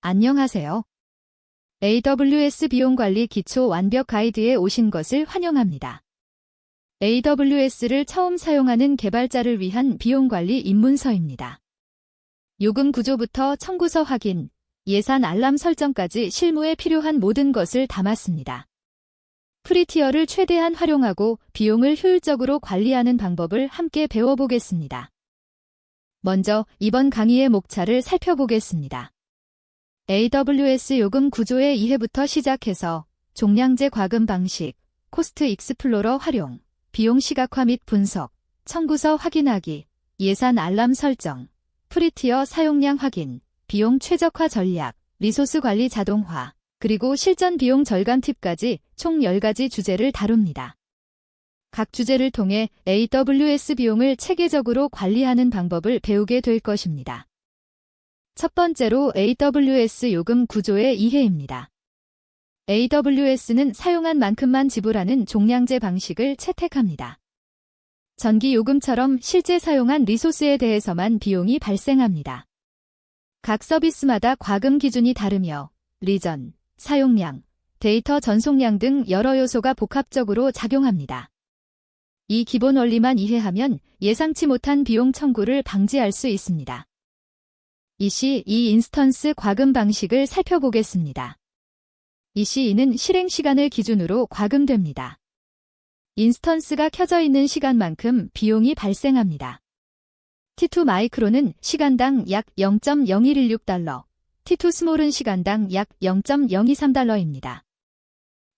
안녕하세요. AWS 비용관리 기초 완벽 가이드에 오신 것을 환영합니다. AWS를 처음 사용하는 개발자를 위한 비용관리 입문서입니다. 요금 구조부터 청구서 확인, 예산 알람 설정까지 실무에 필요한 모든 것을 담았습니다. 프리티어를 최대한 활용하고 비용을 효율적으로 관리하는 방법을 함께 배워보겠습니다. 먼저 이번 강의의 목차를 살펴보겠습니다. AWS 요금 구조의 이해부터 시작해서 종량제 과금 방식, 코스트 익스플로러 활용, 비용 시각화 및 분석, 청구서 확인하기, 예산 알람 설정, 프리티어 사용량 확인, 비용 최적화 전략, 리소스 관리 자동화, 그리고 실전 비용 절감 팁까지 총 10가지 주제를 다룹니다. 각 주제를 통해 AWS 비용을 체계적으로 관리하는 방법을 배우게 될 것입니다. 첫 번째로 AWS 요금 구조의 이해입니다. AWS는 사용한 만큼만 지불하는 종량제 방식을 채택합니다. 전기 요금처럼 실제 사용한 리소스에 대해서만 비용이 발생합니다. 각 서비스마다 과금 기준이 다르며 리전, 사용량, 데이터 전송량 등 여러 요소가 복합적으로 작용합니다. 이 기본 원리만 이해하면 예상치 못한 비용 청구를 방지할 수 있습니다. EC2 인스턴스 과금 방식을 살펴보겠습니다. EC2는 실행 시간을 기준으로 과금됩니다. 인스턴스가 켜져 있는 시간만큼 비용이 발생합니다. T2 마이크로는 시간당 약 0.0116달러, T2 스몰은 시간당 약 0.023달러입니다.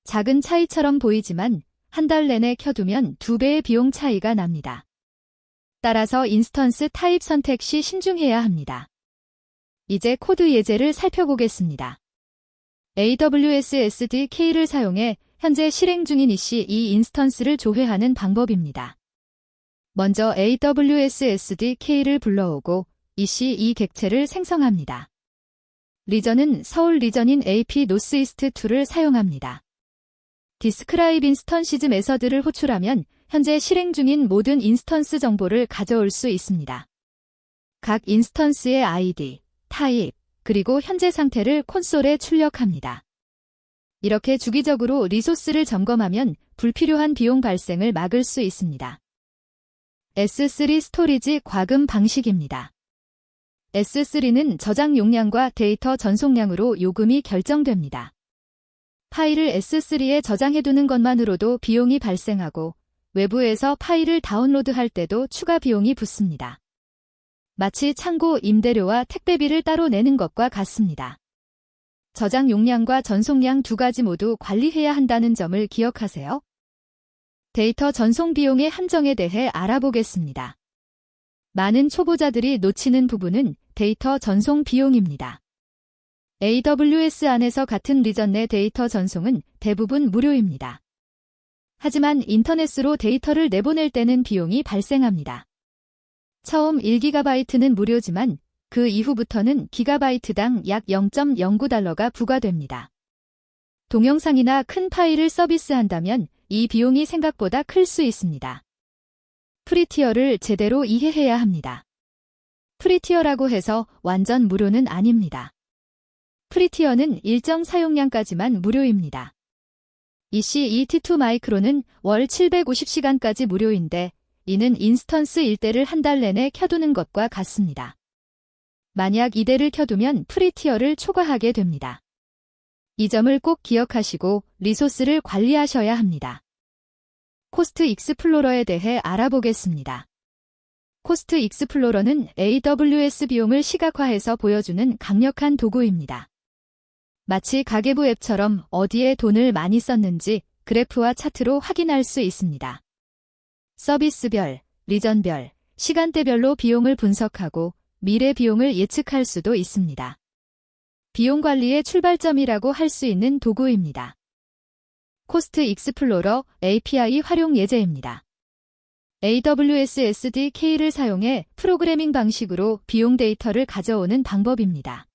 작은 차이처럼 보이지만 한 달 내내 켜두면 2배의 비용 차이가 납니다. 따라서 인스턴스 타입 선택 시 신중해야 합니다. 이제 코드 예제를 살펴보겠습니다. AWS SDK를 사용해 현재 실행 중인 EC2 인스턴스를 조회하는 방법입니다. 먼저 AWS SDK를 불러오고 EC2 객체를 생성합니다. 리전은 서울 리전인 AP 노스이스트 2를 사용합니다. 디스크라이브 인스턴시즈 메서드를 호출하면 현재 실행 중인 모든 인스턴스 정보를 가져올 수 있습니다. 각 인스턴스의 ID, 타입, 그리고 현재 상태를 콘솔에 출력합니다. 이렇게 주기적으로 리소스를 점검하면 불필요한 비용 발생을 막을 수 있습니다. S3 스토리지 과금 방식입니다. S3는 저장 용량과 데이터 전송량으로 요금이 결정됩니다. 파일을 S3에 저장해두는 것만으로도 비용이 발생하고 외부에서 파일을 다운로드할 때도 추가 비용이 붙습니다. 마치 창고 임대료와 택배비를 따로 내는 것과 같습니다. 저장 용량과 전송량 두 가지 모두 관리해야 한다는 점을 기억하세요. 데이터 전송 비용의 한정에 대해 알아보겠습니다. 많은 초보자들이 놓치는 부분은 데이터 전송 비용입니다. AWS 안에서 같은 리전 내 데이터 전송은 대부분 무료입니다. 하지만 인터넷으로 데이터를 내보낼 때는 비용이 발생합니다. 처음 1GB는 무료지만 그 이후부터는 기가바이트당 약 0.09달러가 부과됩니다. 동영상이나 큰 파일을 서비스한다면 이 비용이 생각보다 클 수 있습니다. 프리티어를 제대로 이해해야 합니다. 프리티어라고 해서 완전 무료는 아닙니다. 프리티어는 일정 사용량까지만 무료입니다. EC2 T2 마이크로는 월 750시간까지 무료인데 이는 인스턴스 1대를 한 달 내내 켜두는 것과 같습니다. 만약 2대를 켜두면 프리티어를 초과하게 됩니다. 이 점을 꼭 기억하시고 리소스를 관리하셔야 합니다. 코스트 익스플로러에 대해 알아보겠습니다. 코스트 익스플로러는 AWS 비용을 시각화해서 보여주는 강력한 도구입니다. 마치 가계부 앱처럼 어디에 돈을 많이 썼는지 그래프와 차트로 확인할 수 있습니다. 서비스별, 리전별, 시간대별로 비용을 분석하고 미래 비용을 예측할 수도 있습니다. 비용 관리의 출발점이라고 할 수 있는 도구입니다. 코스트 익스플로러 API 활용 예제입니다. AWS SDK를 사용해 프로그래밍 방식으로 비용 데이터를 가져오는 방법입니다.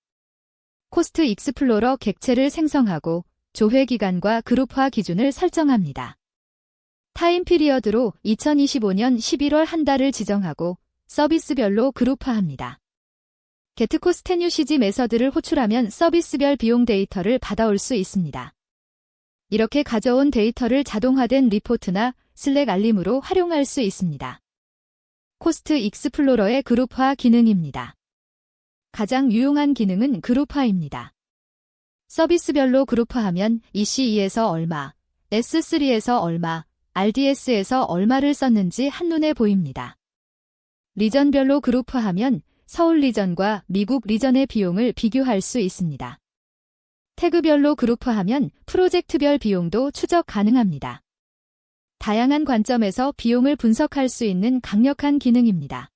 코스트 익스플로러 객체를 생성하고 조회 기간과 그룹화 기준을 설정합니다. 타임 피리어드로 2025년 11월 한 달을 지정하고 서비스별로 그룹화합니다. 게트코스트 유시지 메서드를 호출하면 서비스별 비용 데이터를 받아올 수 있습니다. 이렇게 가져온 데이터를 자동화된 리포트나 슬랙 알림으로 활용할 수 있습니다. 코스트 익스플로러의 그룹화 기능입니다. 가장 유용한 기능은 그룹화입니다. 서비스별로 그룹화하면 EC2에서 얼마, S3에서 얼마, RDS에서 얼마를 썼는지 한눈에 보입니다. 리전별로 그룹화하면 서울 리전과 미국 리전의 비용을 비교할 수 있습니다. 태그별로 그룹화하면 프로젝트별 비용도 추적 가능합니다. 다양한 관점에서 비용을 분석할 수 있는 강력한 기능입니다.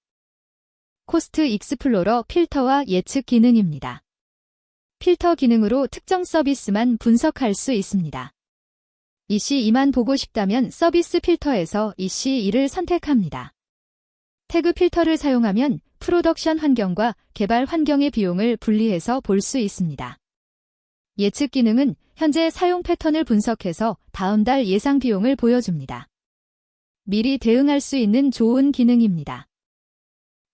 코스트 익스플로러 필터와 예측 기능입니다. 필터 기능으로 특정 서비스만 분석할 수 있습니다. EC2만 보고 싶다면 서비스 필터에서 EC2를 선택합니다. 태그 필터를 사용하면 프로덕션 환경과 개발 환경의 비용을 분리해서 볼 수 있습니다. 예측 기능은 현재 사용 패턴을 분석해서 다음 달 예상 비용을 보여줍니다. 미리 대응할 수 있는 좋은 기능입니다.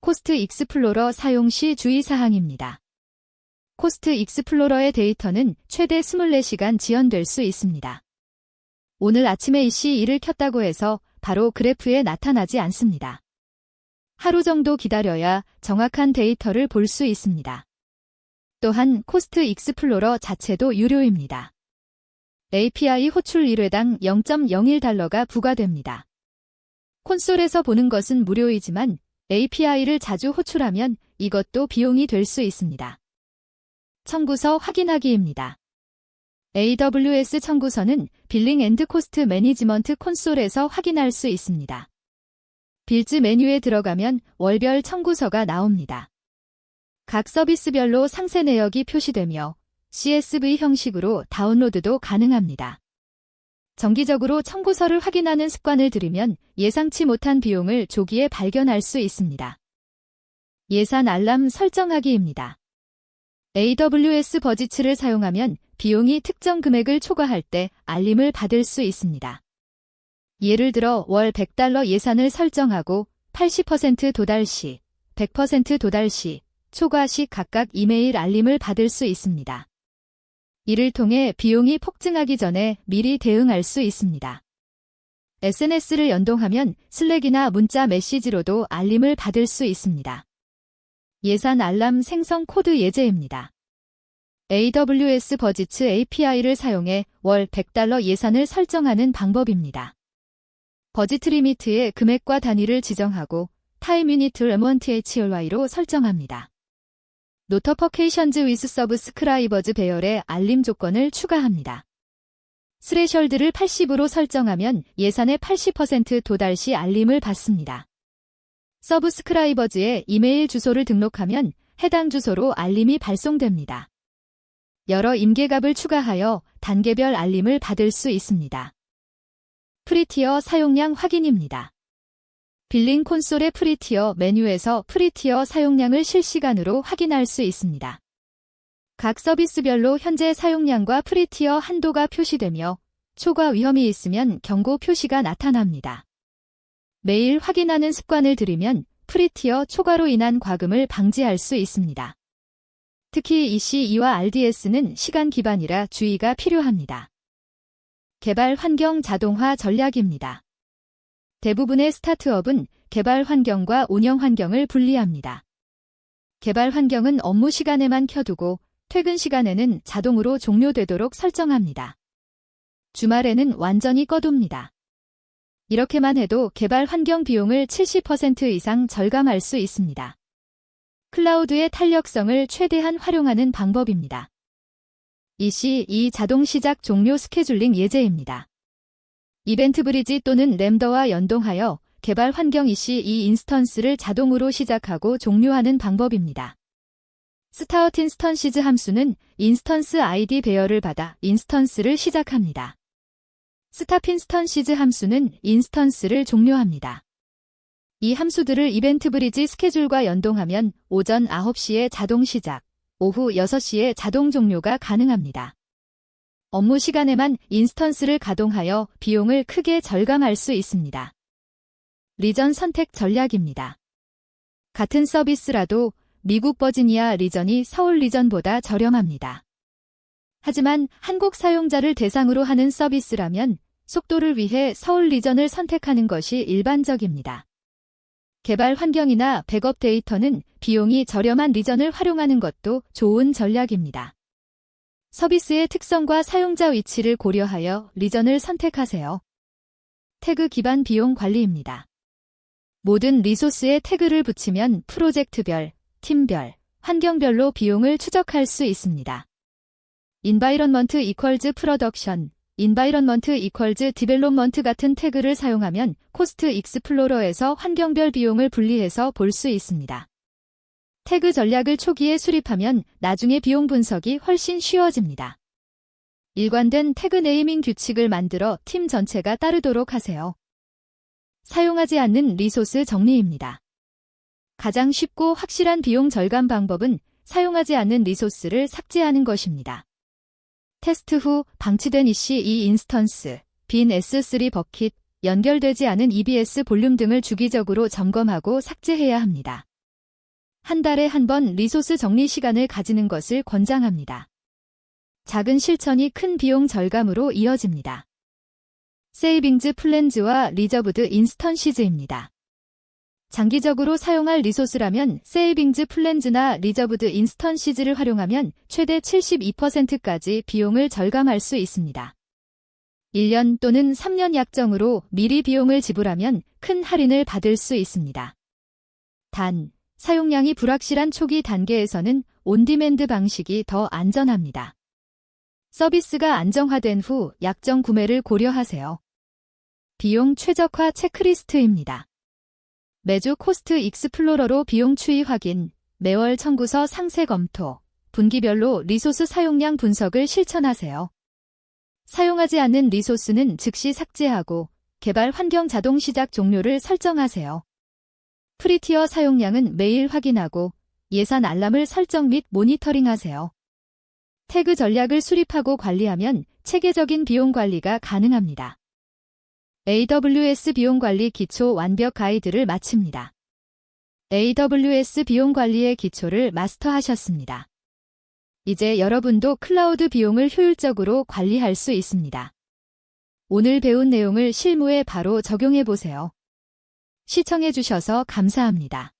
코스트 익스플로러 사용 시 주의사항입니다. 코스트 익스플로러의 데이터는 최대 24시간 지연될 수 있습니다. 오늘 아침에 EC2를 켰다고 해서 바로 그래프에 나타나지 않습니다. 하루 정도 기다려야 정확한 데이터를 볼 수 있습니다. 또한 코스트 익스플로러 자체도 유료입니다. API 호출 1회당 0.01달러가 부과됩니다. 콘솔에서 보는 것은 무료이지만 API를 자주 호출하면 이것도 비용이 될 수 있습니다. 청구서 확인하기입니다. AWS 청구서는 빌링 앤드 코스트 매니지먼트 콘솔에서 확인할 수 있습니다. 빌즈 메뉴에 들어가면 월별 청구서가 나옵니다. 각 서비스별로 상세 내역이 표시되며 CSV 형식으로 다운로드도 가능합니다. 정기적으로 청구서를 확인하는 습관을 들이면 예상치 못한 비용을 조기에 발견할 수 있습니다. 예산 알람 설정하기입니다. AWS 버지츠를 사용하면 비용이 특정 금액을 초과할 때 알림을 받을 수 있습니다. 예를 들어 월 $100 예산을 설정하고 80% 도달 시, 100% 도달 시, 초과 시 각각 이메일 알림을 받을 수 있습니다. 이를 통해 비용이 폭증하기 전에 미리 대응할 수 있습니다. SNS를 연동하면 슬랙이나 문자 메시지로도 알림을 받을 수 있습니다. 예산 알람 생성 코드 예제입니다. AWS 버지츠 API를 사용해 월 $100 예산을 설정하는 방법입니다. 버지트 리미트의 금액과 단위를 지정하고 타임 유니트 MONTHLY로 설정합니다. 노터퍼케이션즈 위스 서브스크라이버즈 배열의 알림 조건을 추가합니다. 스레셜드를 80으로 설정하면 예산의 80% 도달 시 알림을 받습니다. 서브스크라이버즈의 이메일 주소를 등록하면 해당 주소로 알림이 발송됩니다. 여러 임계값을 추가하여 단계별 알림을 받을 수 있습니다. 프리티어 사용량 확인입니다. 빌링 콘솔의 프리티어 메뉴에서 프리티어 사용량을 실시간으로 확인할 수 있습니다. 각 서비스별로 현재 사용량과 프리티어 한도가 표시되며 초과 위험이 있으면 경고 표시가 나타납니다. 매일 확인하는 습관을 들이면 프리티어 초과로 인한 과금을 방지할 수 있습니다. 특히 EC2와 RDS는 시간 기반이라 주의가 필요합니다. 개발 환경 자동화 전략입니다. 대부분의 스타트업은 개발 환경과 운영 환경을 분리합니다. 개발 환경은 업무 시간에만 켜두고 퇴근 시간에는 자동으로 종료되도록 설정합니다. 주말에는 완전히 꺼둡니다. 이렇게만 해도 개발 환경 비용을 70% 이상 절감할 수 있습니다. 클라우드의 탄력성을 최대한 활용하는 방법입니다. EC2 자동 시작 종료 스케줄링 예제입니다. 이벤트 브리지 또는 램더와 연동하여 개발 환경 EC2 인스턴스를 자동으로 시작하고 종료하는 방법입니다. 스타트 인스턴시즈 함수는 인스턴스 ID 배열을 받아 인스턴스를 시작합니다. 스탑 인스턴시즈 함수는 인스턴스를 종료합니다. 이 함수들을 이벤트 브리지 스케줄과 연동하면 오전 9시에 자동 시작, 오후 6시에 자동 종료가 가능합니다. 업무 시간에만 인스턴스를 가동하여 비용을 크게 절감할 수 있습니다. 리전 선택 전략입니다. 같은 서비스라도 미국 버지니아 리전이 서울 리전보다 저렴합니다. 하지만 한국 사용자를 대상으로 하는 서비스라면 속도를 위해 서울 리전을 선택하는 것이 일반적입니다. 개발 환경이나 백업 데이터는 비용이 저렴한 리전을 활용하는 것도 좋은 전략입니다. 서비스의 특성과 사용자 위치를 고려하여 리전을 선택하세요. 태그 기반 비용 관리입니다. 모든 리소스에 태그를 붙이면 프로젝트별, 팀별, 환경별로 비용을 추적할 수 있습니다. environment equals production, environment equals development 같은 태그를 사용하면 코스트 익스플로러에서 환경별 비용을 분리해서 볼 수 있습니다. 태그 전략을 초기에 수립하면 나중에 비용 분석이 훨씬 쉬워집니다. 일관된 태그 네이밍 규칙을 만들어 팀 전체가 따르도록 하세요. 사용하지 않는 리소스 정리입니다. 가장 쉽고 확실한 비용 절감 방법은 사용하지 않는 리소스를 삭제하는 것입니다. 테스트 후 방치된 EC2 인스턴스, 빈 S3 버킷, 연결되지 않은 EBS 볼륨 등을 주기적으로 점검하고 삭제해야 합니다. 한 달에 한 번 리소스 정리 시간을 가지는 것을 권장합니다. 작은 실천이 큰 비용 절감으로 이어집니다. 세이빙즈 플랜즈와 리저브드 인스턴시즈입니다. 장기적으로 사용할 리소스라면 세이빙즈 플랜즈나 리저브드 인스턴시즈를 활용하면 최대 72%까지 비용을 절감할 수 있습니다. 1년 또는 3년 약정으로 미리 비용을 지불하면 큰 할인을 받을 수 있습니다. 단, 사용량이 불확실한 초기 단계에서는 온디맨드 방식이 더 안전합니다. 서비스가 안정화된 후 약정 구매를 고려하세요. 비용 최적화 체크리스트입니다. 매주 코스트 익스플로러로 비용 추이 확인, 매월 청구서 상세 검토, 분기별로 리소스 사용량 분석을 실천하세요. 사용하지 않는 리소스는 즉시 삭제하고 개발 환경 자동 시작 종료를 설정하세요. 프리티어 사용량은 매일 확인하고 예산 알람을 설정 및 모니터링하세요. 태그 전략을 수립하고 관리하면 체계적인 비용 관리가 가능합니다. AWS 비용 관리 기초 완벽 가이드를 마칩니다. AWS 비용 관리의 기초를 마스터하셨습니다. 이제 여러분도 클라우드 비용을 효율적으로 관리할 수 있습니다. 오늘 배운 내용을 실무에 바로 적용해 보세요. 시청해 주셔서 감사합니다.